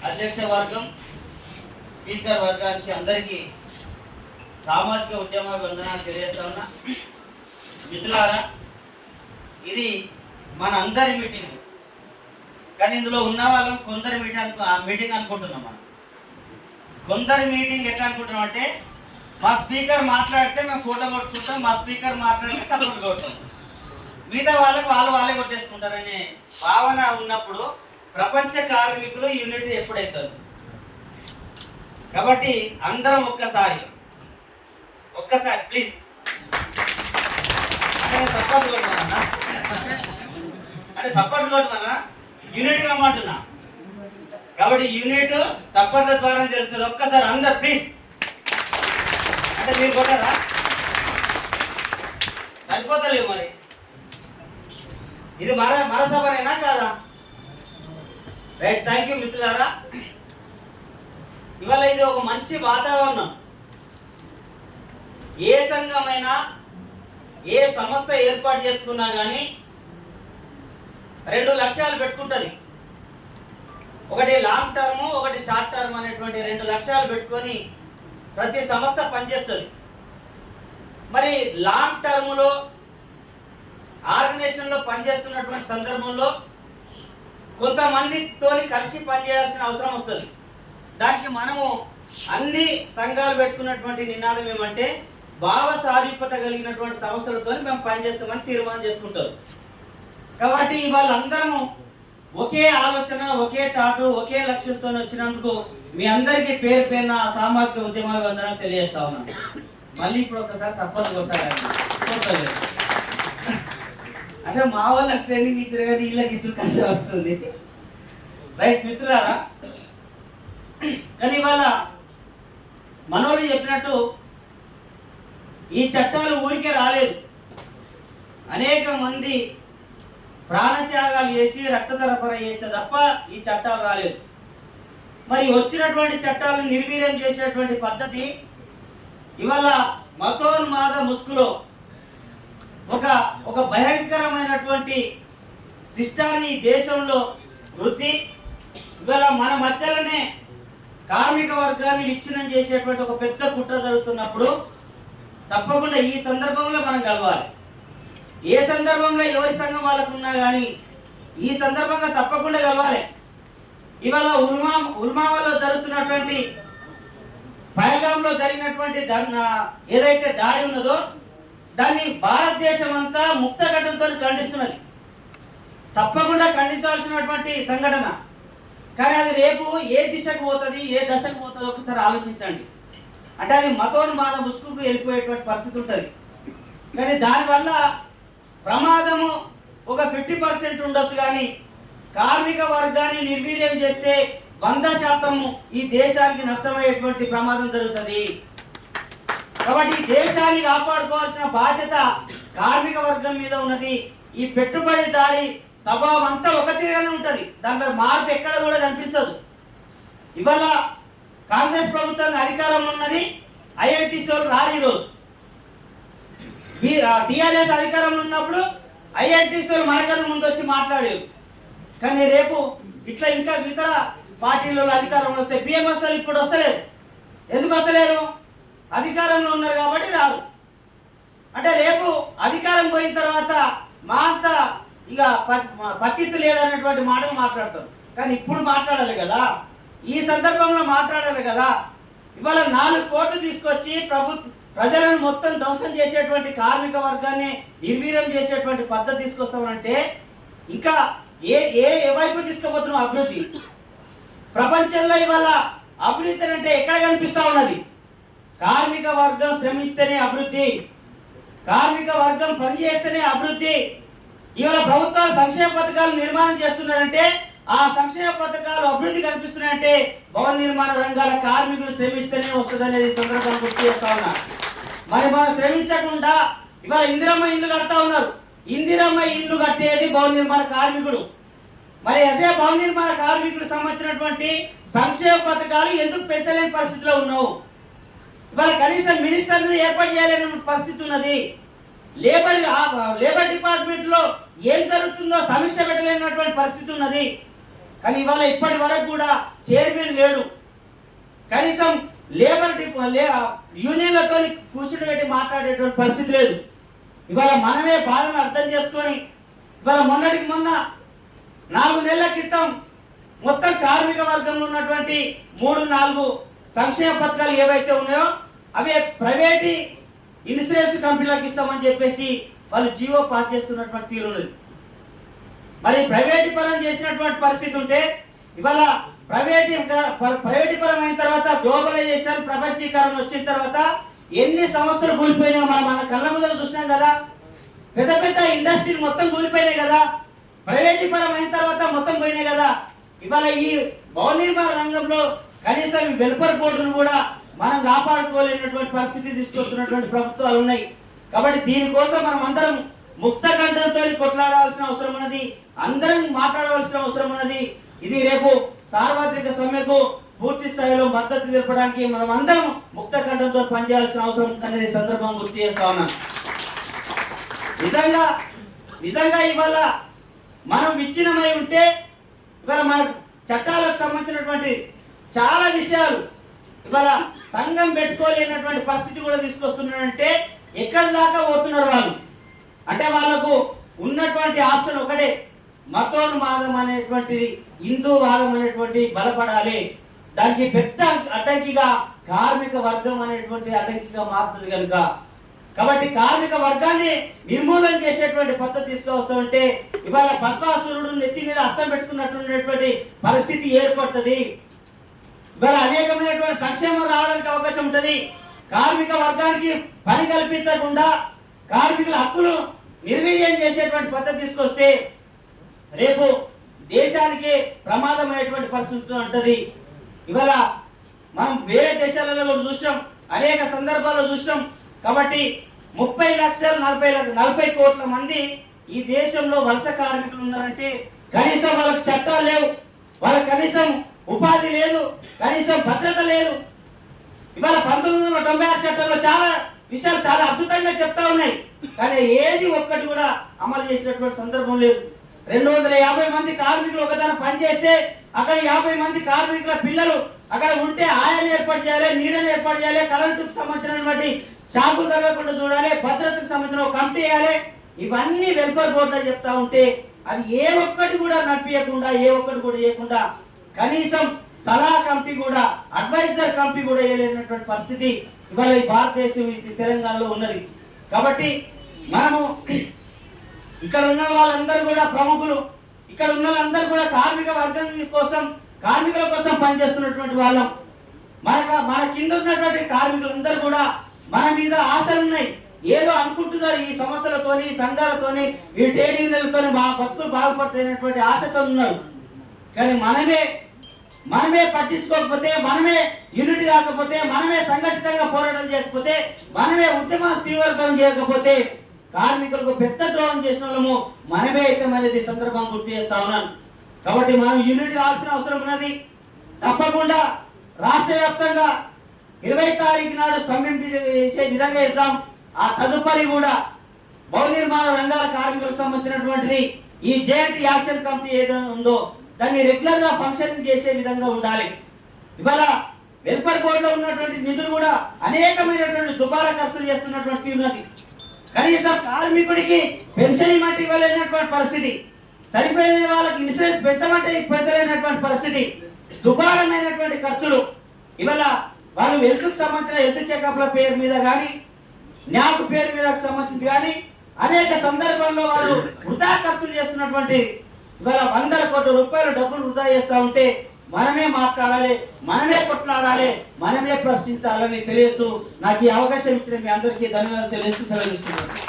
అధ్యక్ష వర్గం, స్పీకర్ వర్గానికి అందరికీ సామాజిక ఉద్యమ వందనాలు తెలియజేస్తా ఉన్నా. మిత్రులారా, ఇది మన అందరి మీటింగ్, కానీ ఇందులో ఉన్న వాళ్ళం కొందరి మీటింగ్ అనుకుంటున్నాం. మనం కొందరి మీటింగ్ ఎట్లా అనుకుంటున్నాం అంటే, మా స్పీకర్ మాట్లాడితే మేము ఫోటో కొట్టుకుంటాం, మా స్పీకర్ మాట్లాడితే సపోర్ట్ కొడతాం, మిగతా వాళ్ళకి వాళ్ళే కొట్టేసుకుంటారనే భావన ఉన్నప్పుడు ప్రపంచ కార్మికులు యూనిట్ ఎప్పుడైతారు? కాబట్టి అందరం ఒక్కసారి ప్లీజ్ సపోర్ట్ కొట్టమన్నా, సపోర్ట్ కొట్టమన్నా, యూనిట్ కామంటున్నా. కాబట్టి యూనిట్ సపోర్ట్ల ద్వారా తెలుస్తుంది. ఒక్కసారి అందరు ప్లీజ్. అంటే మీరు కొట్టారా? సరిపోతలేవు. మరి ఇది మన సభనేనా కాదా? రైట్, థ్యాంక్ యూ మిత్రులారా. ఇవాళ ఇది ఒక మంచి వాతావరణం. ఏ సంఘమైనా ఏ సంస్థ ఏర్పాటు చేసుకున్నా కానీ 2 లక్ష్యాలు పెట్టుకుంటుంది. ఒకటి లాంగ్ టర్మ్, ఒకటి షార్ట్ టర్మ్ అనేటువంటి 2 లక్ష్యాలు పెట్టుకొని ప్రతి సంస్థ పనిచేస్తుంది. మరి లాంగ్ టర్మ్లో ఆర్గనైజేషన్లో పనిచేస్తున్నటువంటి సందర్భంలో కొంతమందితో కలిసి పనిచేయాల్సిన అవసరం వస్తుంది. దానికి మనము అన్ని సంఘాలు పెట్టుకున్నటువంటి నినాదం ఏమంటే, భావ సారూప్యత కలిగినటువంటి సంస్థలతో మేము పనిచేస్తామని తీర్మానం చేసుకుంటారు. కాబట్టి వాళ్ళందరము ఒకే ఆలోచన, ఒకే తాటు, ఒకే లక్ష్యంతో వచ్చినందుకు మీ అందరికీ పేరు పేరున సామాజిక ఉద్యమ వందనాలు తెలియజేస్తా ఉన్నాను. మళ్ళీ ఇప్పుడు ఒకసారి సపోర్ట్ కొట్టాలి. అంటే మా వాళ్ళకి ట్రైనింగ్ ఇచ్చారు కానీ వీళ్ళకి ఇచ్చిన కష్టం అవుతుంది. రైట్ మిత్రులారా, కానీ ఇవాళ మనోళ్ళు చెప్పినట్టు ఈ చట్టాలు ఊరికే రాలేదు. అనేక మంది ప్రాణత్యాగాలు చేసి రక్తతరపర చేస్తే తప్ప ఈ చట్టాలు రాలేదు. మరి వచ్చినటువంటి చట్టాలను నిర్వీర్యం చేసేటువంటి పద్ధతి ఇవాళ మతోన్మాద ముసుగులో ఒక భయంకరమైనటువంటి సిస్టాన్ని దేశంలో వృద్ధి, ఇవాళ మన మధ్యలోనే కార్మిక వర్గాన్ని విచ్ఛిన్నం చేసేటువంటి ఒక పెద్ద కుట్ర జరుగుతున్నప్పుడు తప్పకుండా ఈ సందర్భంలో మనం కలవాలి. ఏ సందర్భంలో ఎవరి సంఘం వాళ్ళకు ఉన్నా కానీ ఈ సందర్భంగా తప్పకుండా కలవాలి. ఇవాళ ఉల్మాలో జరుగుతున్నటువంటి పహల్గామ్లో జరిగినటువంటి ఏదైతే దాడి ఉన్నదో దాన్ని భారతదేశం అంతా ముక్తఘటంతో ఖండిస్తున్నది. తప్పకుండా ఖండించాల్సినటువంటి సంఘటన. కానీ అది రేపు ఏ దిశకు పోతుంది, ఏ దశకు పోతుందో ఒకసారి ఆలోచించండి. అంటే అది మతోన్మాద ముసుగుకు వెళ్ళిపోయేటువంటి పరిస్థితి ఉంటుంది. కానీ దానివల్ల ప్రమాదము ఒక 50% ఉండొచ్చు, కానీ కార్మిక వర్గాన్ని నిర్వీర్యం చేస్తే 100% ఈ దేశానికి నష్టమయ్యేటువంటి ప్రమాదం జరుగుతుంది. కాబట్టి ఈ దేశాన్ని కాపాడుకోవాల్సిన బాధ్యత కార్మిక వర్గం మీద ఉన్నది. ఈ పెట్టుబడిదారి స్వభావం అంతా ఒక తీరుగానే ఉంటుంది, దాంట్లో మార్పు ఎక్కడ కూడా కనిపించదు. ఇవాళ కాంగ్రెస్ ప్రభుత్వం అధికారంలో ఉన్నది, ఐఎన్టీసీ వాళ్ళు రారు. ఈరోజు టీఆర్ఎస్ అధికారంలో ఉన్నప్పుడు ఐఎన్టీసీ వాళ్ళు మనకన్నా ముందు వచ్చి మాట్లాడారు. కానీ రేపు ఇట్లా ఇంకా ఇతర పార్టీలలో అధికారంలో వస్తే బిఎంఎస్ వాళ్ళు ఇప్పుడు వస్తలేదు. ఎందుకు వస్తలేరు? అధికారంలో ఉన్నారు కాబట్టి రారు. అంటే రేపు అధికారం పోయిన తర్వాత మా అంతా ఇక పత్తిత్తు లేదనేటువంటి మాటలు మాట్లాడతారు. కానీ ఇప్పుడు మాట్లాడాలి కదా, ఈ సందర్భంలో మాట్లాడాలి కదా. ఇవాళ 4 కోట్లు తీసుకొచ్చి ప్రజలను మొత్తం ధ్వంసం చేసేటువంటి కార్మిక వర్గాన్ని నిర్వీర్యం చేసేటువంటి పద్ధతి తీసుకొస్తామంటే ఇంకా ఏ వైపు తీసుకుపోతున్నాం? అభివృద్ధి ప్రపంచంలో ఇవాళ అభివృద్ధి అంటే ఎక్కడ కనిపిస్తా ఉన్నది? కార్మిక వర్గం శ్రమిస్తేనే అభివృద్ధి, కార్మిక వర్గం పనిచేస్తేనే అభివృద్ధి. ఇవాళ ప్రభుత్వాలు సంక్షేమ పథకాలు నిర్మాణం చేస్తున్నారంటే ఆ సంక్షేమ పథకాలు అభివృద్ధి కనిపిస్తున్నాయంటే భవన నిర్మాణ రంగాల కార్మికులు శ్రమిస్తేనే వస్తుంది అనేది సందర్భంగా గుర్తు చేస్తా ఉన్నా. మరి మనం శ్రమించకుండా ఇవాళ ఇందిరమ్మ ఇల్లు కడతా ఉన్నారు. ఇందిరమ్మ ఇల్లు కట్టేది భవన నిర్మాణ కార్మికుడు. మరి అదే భవన నిర్మాణ కార్మికుడు సంబంధించినటువంటి సంక్షేమ పథకాలు ఎందుకు పెంచలేని పరిస్థితిలో ఉన్నావు? ఇవాళ కనీసం మినిస్టర్ని ఏర్పాటు చేయలేని పరిస్థితి ఉన్నది. లేబర్ డిపార్ట్మెంట్లో ఏం జరుగుతుందో సమీక్ష పెట్టలేనటువంటి పరిస్థితి ఉన్నది. కానీ ఇవాళ ఇప్పటి వరకు కూడా చైర్మన్ లేడు. కనీసం లేబర్ యూనియన్లతో కూర్చుని పెట్టి మాట్లాడేటువంటి పరిస్థితి లేదు. ఇవాళ మనమే బాధను అర్థం చేసుకొని ఇవాళ మొన్నటికి మొన్న 4 నెలల క్రితం మొత్తం కార్మిక వర్గంలో ఉన్నటువంటి 3-4 సంక్షేమ పథకాలు ఏవైతే ఉన్నాయో అవి ప్రైవేట్ ఇన్సూరెన్స్ కంపెనీలకు ఇస్తామని చెప్పేసి వాళ్ళు జీవో పాస్ చేస్తున్నటువంటి తీరు ఉన్నది. మరి ప్రైవేట్ పరం చేసినటువంటి పరిస్థితి ఉంటే ఇవాళ ప్రైవేట్ పరం అయిన తర్వాత గ్లోబలైజేషన్ ప్రపంచీకరణ వచ్చిన తర్వాత ఎన్ని సంస్థలు కూలిపోయినాయో మన కళ్ళ ముందర చూసినాం కదా. పెద్ద పెద్ద ఇండస్ట్రీలు మొత్తం కూలిపోయినాయి కదా. ప్రైవేట్ పరం అయిన తర్వాత మొత్తం పోయినాయి కదా. ఇవాళ ఈ భవన నిర్మాణ రంగంలో కనీసం వెల్ఫేర్ బోర్డును కూడా మనం కాపాడుకోలేనటువంటి పరిస్థితి తీసుకొస్తున్నటువంటి ప్రభుత్వాలు ఉన్నాయి. కాబట్టి దీనికోసం మనం అందరం ముక్త కంఠంతో కొట్లాడాల్సిన అవసరం ఉన్నది, అందరం మాట్లాడవలసిన అవసరం ఉన్నది. ఇది రేపు సార్వత్రిక సమ్మెకు పూర్తి స్థాయిలో మద్దతు తెలపడానికి మనం అందరం ముక్త కంఠంతో పనిచేయాల్సిన అవసరం ఉందనేది సందర్భం గుర్తు చేస్తా ఉన్నాం. నిజంగా ఇవాళ మనం విచ్ఛిన్నమై ఉంటే ఇవాళ మన చట్టాలకు సంబంధించినటువంటి చాలా విషయాలు ఇవాళ సంఘం పెట్టుకోలేనటువంటి పరిస్థితి కూడా తీసుకొస్తున్నారంటే ఎక్కడి దాకా పోతున్నారు వాళ్ళు. అంటే వాళ్ళకు ఉన్నటువంటి ఆప్షన్ ఒకటే, మతోన్మాదం అనేటువంటిది, హిందూవాదం అనేటువంటి బలపడాలి. దానికి పెద్ద అడ్డంకిగా కార్మిక వర్గం అనేటువంటి అడ్డంకిగా మారుతుంది కనుక కాబట్టి కార్మిక వర్గాన్ని నిర్మూలన చేసేటువంటి పద్ధతి తీసుకువస్తూ ఉంటే ఇవాళ బసవాసురుడు నెత్తి మీద హస్తం పెట్టుకున్నటువంటి పరిస్థితి ఏర్పడుతుంది. ఇవాళ అనేకమైనటువంటి సంక్షేమం రావడానికి అవకాశం ఉంటుంది. కార్మిక వర్గానికి పని కల్పించకుండా కార్మికుల హక్కులు నిర్వీర్యం చేసేటువంటి పద్ధతి తీసుకొస్తే రేపు దేశానికి ప్రమాదమైనటువంటి పరిస్థితి ఉంటుంది. ఇవాళ మనం వేరే దేశాలలో కూడా చూసాం, అనేక సందర్భాల్లో చూసాం. కాబట్టి 30 లక్షలు 40 కోట్ల మంది ఈ దేశంలో వలస కార్మికులు ఉన్నారంటే కనీసం వాళ్ళకి చట్టాలు లేవు, వాళ్ళకి కనీసం ఉపాధి లేదు, కనీసం భద్రత లేదు. ఇవాళ 1996 చట్టంలో చాలా విషయాలు చాలా అద్భుతంగా చెప్తా ఉన్నాయి, కానీ ఏది ఒక్కటి కూడా అమలు చేసినటువంటి సందర్భం లేదు. 250 మంది కార్మికులు ఒకదాని పనిచేస్తే అక్కడ 50 మంది కార్మికుల పిల్లలు అక్కడ ఉంటే ఆయాన్ని ఏర్పాటు చేయాలి, నీడని ఏర్పాటు చేయాలి, కరెంటుకు సంబంధించినటువంటి షాకులు తగ్గకుండా చూడాలి, భద్రతకు సంబంధించిన ఒక కమిటీ వేయాలి. ఇవన్నీ వెల్ఫేర్ బోర్డులో చెప్తా ఉంటే అది ఏ ఒక్కటి కూడా నడిపించకుండా, ఏ ఒక్కటి కూడా చేయకుండా కనీసం సలహా కమిటీ కూడా, అడ్వైజర్ కమిటీ కూడా వేయలేనటువంటి పరిస్థితి ఇవాళ ఈ భారతదేశం తెలంగాణలో ఉన్నది. కాబట్టి మనము ఇక్కడ ఉన్న వాళ్ళందరూ కూడా ప్రముఖులు, ఇక్కడ ఉన్న వాళ్ళందరూ కూడా కార్మిక వర్గం కోసం, కార్మికుల కోసం పనిచేస్తున్నటువంటి వాళ్ళం. మన కింద ఉన్నటువంటి కార్మికులందరూ కూడా మన మీద ఆశలు ఉన్నాయి. ఏదో అనుకుంటున్నారు ఈ సంస్థలతోని, సంఘాలతోని, ఈ ట్రేడ్ యూనియన్లతోని బతుకులు బాగుపడుతున్నటువంటి ఆశతో ఉన్నారు. కానీ మనమే పట్టించుకోకపోతే, మనమే యూనిట్ కాకపోతే, మనమే సంఘటితంగా పోరాటం చేయకపోతే, మనమే ఉద్యమాలు తీవ్రతరం చేయకపోతే కార్మికులకు పెద్ద ద్రోహం చేసిన వాళ్ళము మనమే అయితే అనేది సందర్భం గుర్తు చేస్తా ఉన్నాను. కాబట్టి మనం యూనిట్ కావాల్సిన అవసరం ఉన్నది. తప్పకుండా రాష్ట్ర వ్యాప్తంగా 20 తారీఖు నాడు స్తంభింపేసే విధంగా ఇస్తాం. ఆ తదుపరి కూడా భవన నిర్మాణ రంగాల కార్మికులకు సంబంధించినటువంటిది ఈ జేఏటీ యాక్షన్ కమిటీ ఏదైనా ఉందో దాన్ని రెగ్యులర్ గా ఫంక్షనింగ్ చేసే విధంగా ఉండాలి. ఇవాళ వెల్ఫేర్ బోర్డులో ఉన్నటువంటి నిధులు కూడా అనేకమైనటువంటి దుబారా ఖర్చులు చేస్తున్నటువంటి ఉన్నది. కనీసం కార్మికుడికి పెన్షన్ ఇవ్వమంటే ఇవ్వలేనటువంటి పరిస్థితి, చనిపోయిన వాళ్ళకి ఇన్సూరెన్స్ పెంచమంటే పెంచలేనటువంటి పరిస్థితి, దుబారమైనటువంటి ఖర్చులు. ఇవాళ వాళ్ళు హెల్త్కి సంబంధించిన హెల్త్ చెకప్ల పేరు మీద కానీ, న్యాక్ పేరు మీద సంబంధించి కానీ అనేక సందర్భంలో వాళ్ళు వృధా ఖర్చులు చేస్తున్నటువంటి ఇవాళ 100 కోట్ల రూపాయల డబ్బులు వృధా చేస్తూ ఉంటే మనమే మాట్లాడాలి, మనమే కొట్లాడాలి, మనమే ప్రశ్నించాలని తెలియస్తూ నాకు ఈ అవకాశం ఇచ్చిన మీ అందరికీ ధన్యవాదాలు తెలియజేస్తూ సెలవు తీసుకుంటున్నాను.